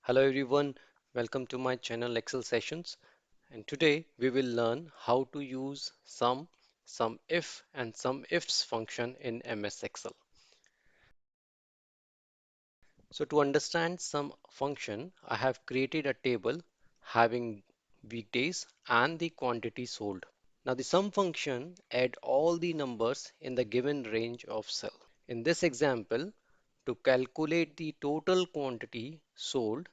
Hello everyone, welcome to my channel Excel Sessions, and today we will learn how to use some if and some ifs function in MS Excel. So to understand some function, I have created a table having weekdays and the quantity sold. Now the sum function add all the numbers in the given range of cell. In this example, to calculate the total quantity sold,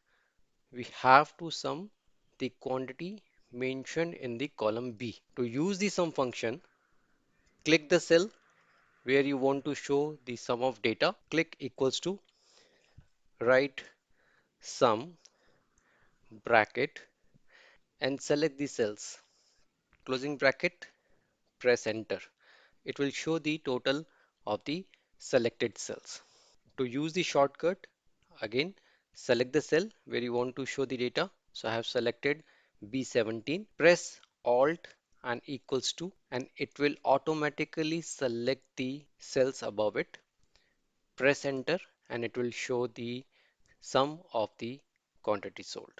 we have to sum the quantity mentioned in the column B. To use the sum function, click the cell where you want to show the sum of data, click equals to, write sum bracket and select the cells. Closing bracket, press enter. It will show the total of the selected cells. To use the shortcut, again select the cell where you want to show the data. So I have selected B17. Press Alt and equals to, and it will automatically select the cells above it. Press enter and it will show the sum of the quantity sold.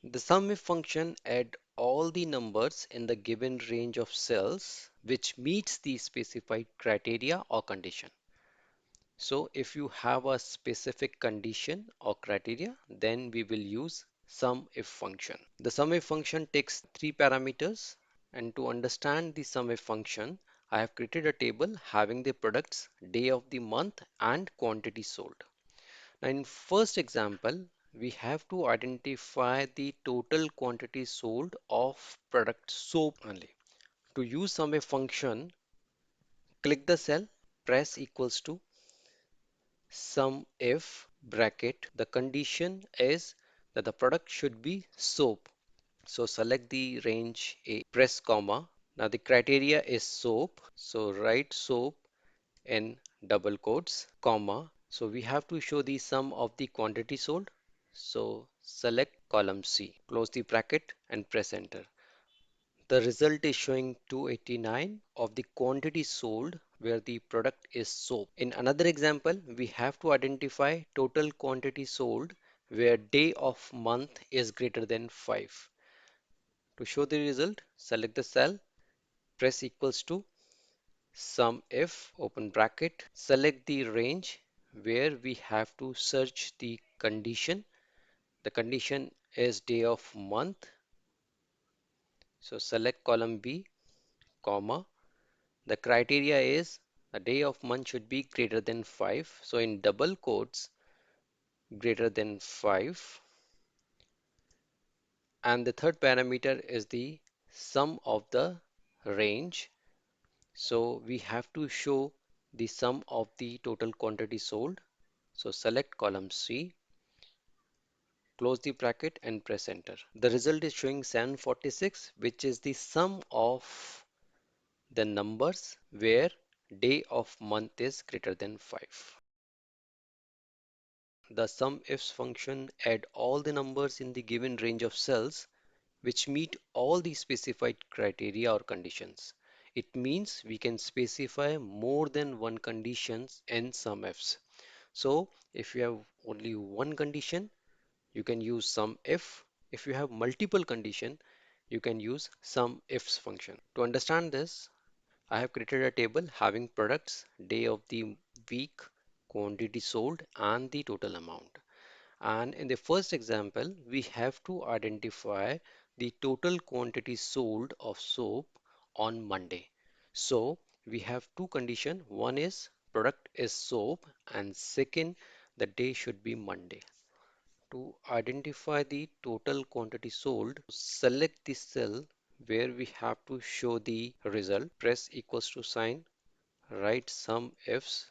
The sumif function add all the numbers in the given range of cells which meets the specified criteria or condition. So if you have a specific condition or criteria, then we will use SUMIF function. The SUMIF function takes three parameters, and to understand the SUMIF function, I have created a table having the products, day of the month and quantity sold. Now in first example, we have to identify the total quantity sold of product soap only. To use SUMIF function, click the cell, press equals to sum if bracket. The condition is that the product should be soap. So select the range A, press comma. Now the criteria is soap. So write soap in double quotes, comma. So we have to show the sum of the quantity sold. So select column C, close the bracket and press enter. The result is showing 289 of the quantity sold where the product is soap. In another example, we have to identify total quantity sold where day of month is greater than 5. To show the result, select the cell, press equals to sum if, open bracket, select the range where we have to search the condition. The condition is day of month. So select column B, comma. The criteria is a day of month should be greater than 5. So in double quotes, greater than 5. And the third parameter is the sum of the range. So we have to show the sum of the total quantity sold. So select column C, close the bracket and press enter. The result is showing 746, which is the sum of the numbers where day of month is greater than 5. The SUMIFs function add all the numbers in the given range of cells which meet all the specified criteria or conditions. It means we can specify more than one conditions in SUMIFs. So if you have only one condition, you can use SUMIF. If you have multiple condition, you can use SUMIFs function. To understand this, I have created a table having products, day of the week, quantity sold, and the total amount. And in the first example, we have to identify the total quantity sold of soap on Monday. So we have two conditions. One is product is soap, and second, the day should be Monday. To identify the total quantity sold, select the cell where we have to show the result. Press equals to sign, write sum ifs,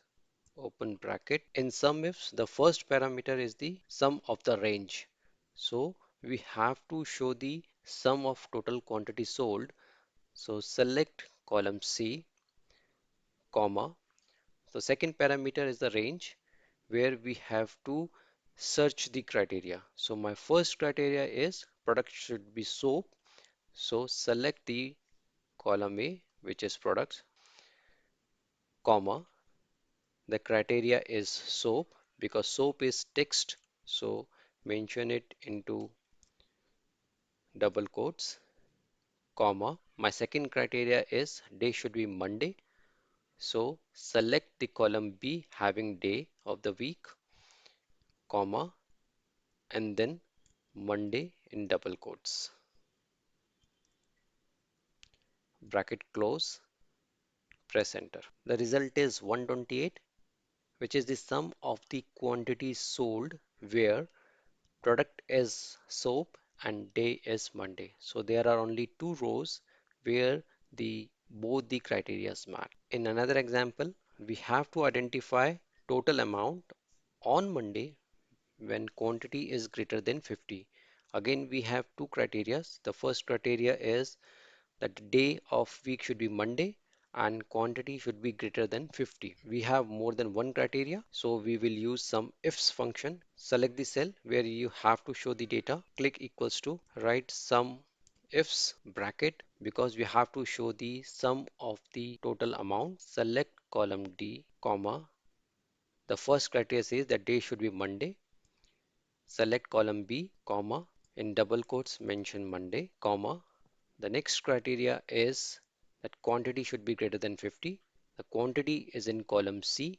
open bracket. In sum ifs, the first parameter is the sum of the range. So we have to show the sum of total quantity sold. So select column C, comma. So second parameter is the range where we have to search the criteria. So my first criteria is product should be soap. So select the column A, which is products, comma. The criteria is soap because soap is text. So mention it into double quotes, comma. My second criteria is day should be Monday. So select the column B having day of the week, comma, and then Monday in double quotes, bracket close, press enter. The result is 128, which is the sum of the quantities sold where product is soap and day is Monday. So there are only two rows where the both the criteria match. In another example, we have to identify total amount on Monday when quantity is greater than 50. Again, we have two criteria. The first criteria is that the day of week should be Monday and quantity should be greater than 50. We have more than one criteria, so we will use some ifs function. Select the cell where you have to show the data, click equals to, write sum ifs bracket because we have to show the sum of the total amount. Select column D, comma. The first criteria says that day should be Monday. Select column B, comma. In double quotes mention Monday, comma. The next criteria is that quantity should be greater than 50. The quantity is in column C.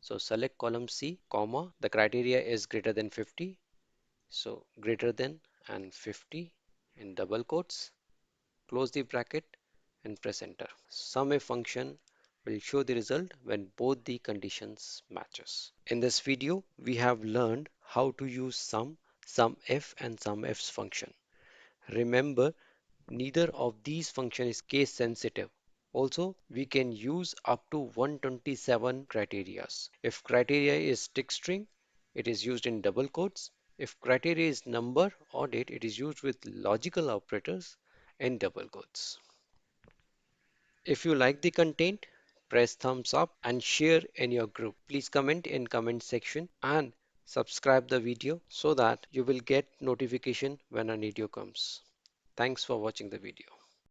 So select column C, comma. The criteria is greater than 50. So greater than and 50 in double quotes. Close the bracket and press enter. Sumif function will show the result when both the conditions matches. In this video, we have learned how to use sumif and sumifs function. Remember, neither of these function is case sensitive. Also, we can use up to 127 criterias. If criteria is tick string, it is used in double quotes. If criteria is number or date, it is used with logical operators in double quotes. If you like the content, press thumbs up and share in your group. Please comment in comment section and subscribe the video so that you will get notification when a video comes. Thanks for watching the video.